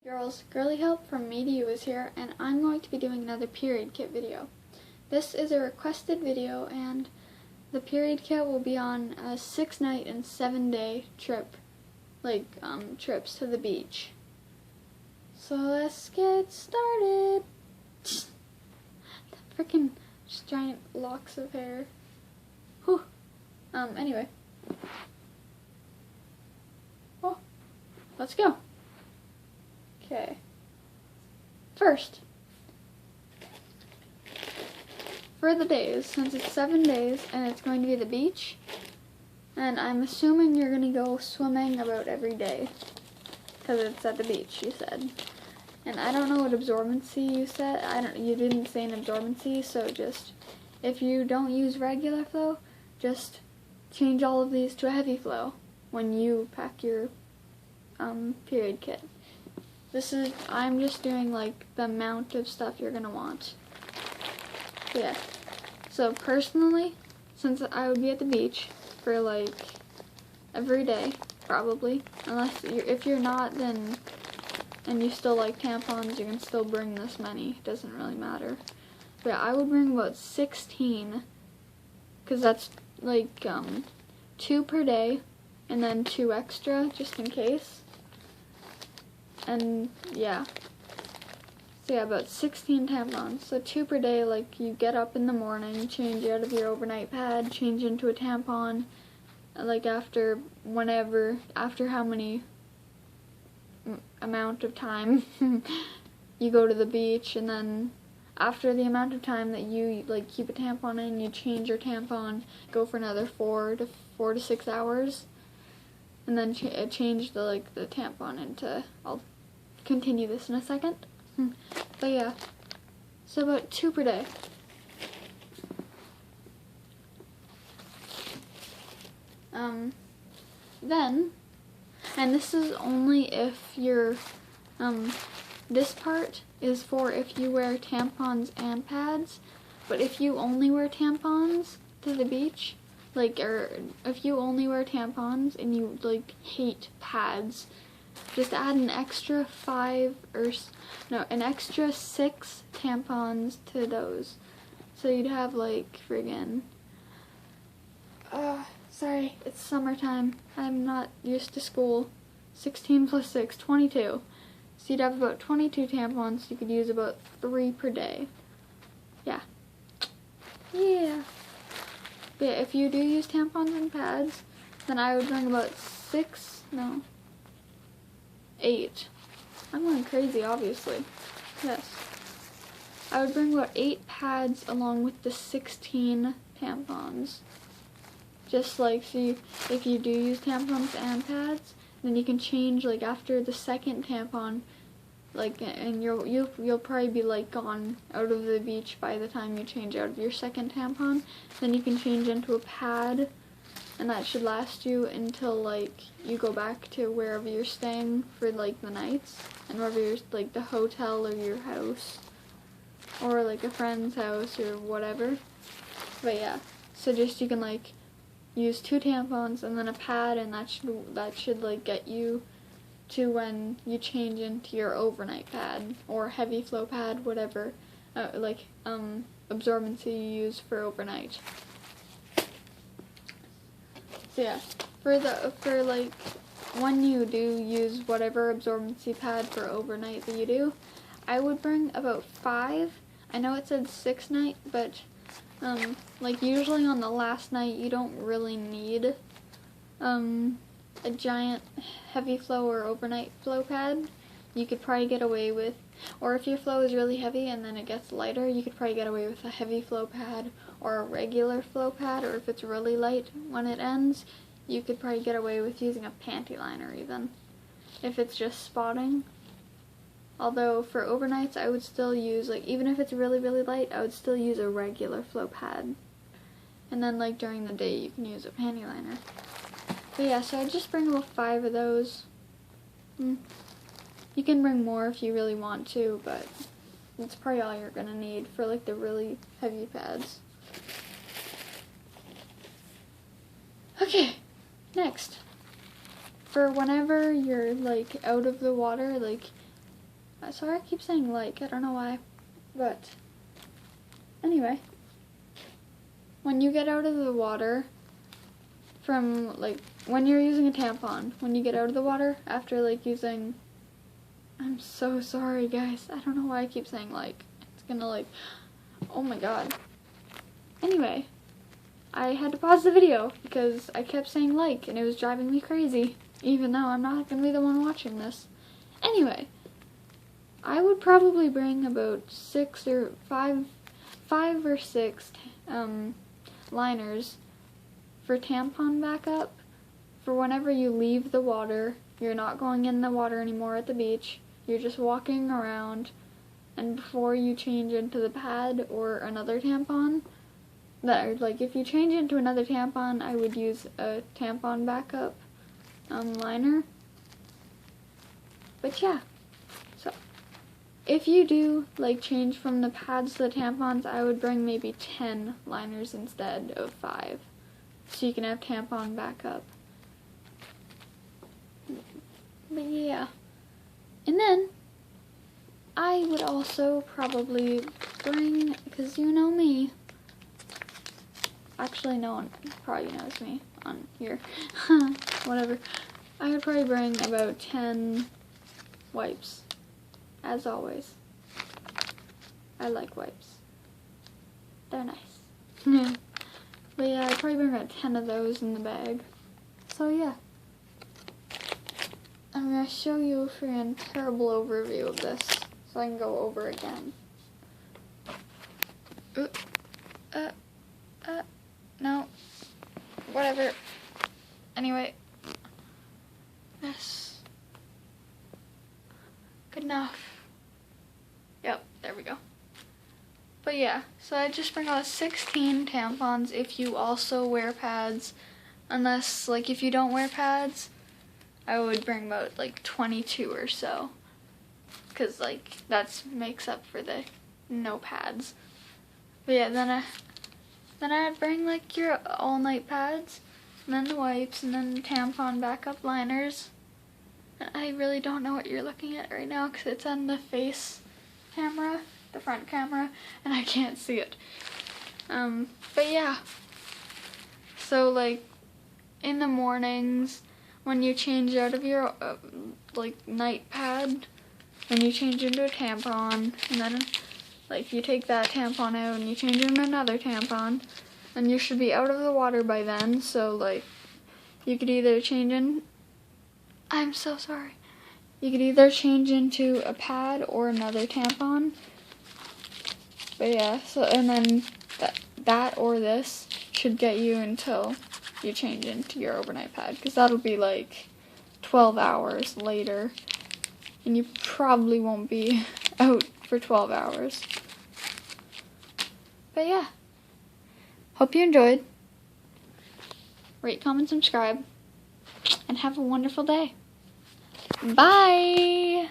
Girls, Girly Help from Me to You is here, and I'm going to be doing another period kit video. This is a requested video, and the period kit will be on a 6-night and 7-day trip, trips to the beach. So let's get started. The freaking giant locks of hair. Whew. Anyway. Oh, let's go. Okay. First, for the days, since it's 7 days and it's going to be the beach, and I'm assuming you're going to go swimming about every day, because it's at the beach, you said. And I don't know what absorbency you said. You didn't say an absorbency, so just, if you don't use regular flow, just change all of these to a heavy flow when you pack your period kit. I'm just doing the amount of stuff you're gonna want. Yeah. So personally, since I would be at the beach for every day, probably, if you're not, then, and you still like tampons, you can still bring this many. It doesn't really matter. But yeah, I would bring about 16, because that's 2 per day, and then 2 extra, just in case. And yeah, so yeah, about 16 tampons. So 2 per day, you get up in the morning, change out of your overnight pad, change into a tampon, after how many amount of time you go to the beach, and then after the amount of time that you keep a tampon in, you change your tampon, go for another 4 to 6 hours, and then change the tampon into, I'll continue this in a second. But yeah, so about 2 per day. Then, and this is only if you're, this part is for if you wear tampons and pads, but if you only wear tampons to the beach, or if you only wear tampons and you hate pads, just add an extra 6 tampons to those. So you'd have sorry, it's summertime. I'm not used to school. 16 plus 6, 22. So you'd have about 22 tampons. You could use about 3 per day. Yeah. Yeah. But yeah, if you do use tampons and pads, then I would bring about 8. I'm going crazy, obviously. Yes. I would bring about 8 pads along with the 16 tampons. Just so if you do use tampons and pads, then you can change after the second tampon, and you'll probably be gone out of the beach by the time you change out of your second tampon. Then you can change into a pad, and that should last you until you go back to wherever you're staying for the nights, and wherever you're the hotel or your house, or a friend's house or whatever. But yeah, so just you can use 2 tampons and then a pad, and that should get you to when you change into your overnight pad or heavy flow pad, whatever absorbency you use for overnight. So yeah, for when you do use whatever absorbency pad for overnight that you do, I would bring about 5. I know it said 6-night, but usually on the last night you don't really need a giant heavy flow or overnight flow pad. You could probably get away with, or if your flow is really heavy and then it gets lighter, you could probably get away with a heavy flow pad or a regular flow pad, or if it's really light when it ends, you could probably get away with using a panty liner even, if it's just spotting. Although for overnights, I would still use, even if it's really, really light, I would still use a regular flow pad. And then during the day, you can use a panty liner. But yeah, so I'd just bring about 5 of those. You can bring more if you really want to, but that's probably all you're gonna need for the really heavy pads. Okay, next. For whenever you're out of the water, Sorry I keep saying like, I don't know why. But anyway, when you get out of the water from, like, when you're using a tampon, when you get out of the water after, like, using, I'm so sorry, guys. I don't know why I keep saying, like, it's gonna, like, oh my god. Anyway, I had to pause the video because I kept saying like, and it was driving me crazy, even though I'm not gonna be the one watching this. Anyway, I would probably bring about 5 or 6 liners for tampon backup for whenever you leave the water. You're not going in the water anymore at the beach. You're just walking around, and before you change into the pad or another tampon, like if you change into another tampon, I would use a tampon backup liner. But yeah, so if you do like change from the pads to the tampons, I would bring maybe 10 liners instead of 5, so you can have tampon backup. But yeah, and then I would also probably bring, because you know me, actually no one probably knows me on here, whatever, I would probably bring about 10 wipes, as always. I like wipes. They're nice. But yeah, I'd probably bring about 10 of those in the bag. So yeah. I'm going to show you a freaking terrible overview of this, so I can go over again. No. Whatever. Anyway. This. Good enough. Yep, there we go. But yeah, so I just bring out 16 tampons if you also wear pads. Unless, like, if you don't wear pads, I would bring about, like, 22 or so. Because, like, that makes up for the no pads. But yeah, then I'd bring, like, your all-night pads, and then the wipes, and then the tampon backup liners. And I really don't know what you're looking at right now because it's on the face camera, the front camera, and I can't see it. But yeah. So, like, in the mornings, when you change out of your, like, night pad, when you change into a tampon, and then, like, you take that tampon out and you change into another tampon, and you should be out of the water by then, so, like, you could either change in, I'm so sorry, you could either change into a pad or another tampon, but yeah, so, and then that or this should get you until you change into your overnight pad, because that'll be, like, 12 hours later, and you probably won't be out for 12 hours. But yeah, hope you enjoyed. Rate, comment, subscribe, and have a wonderful day. Bye!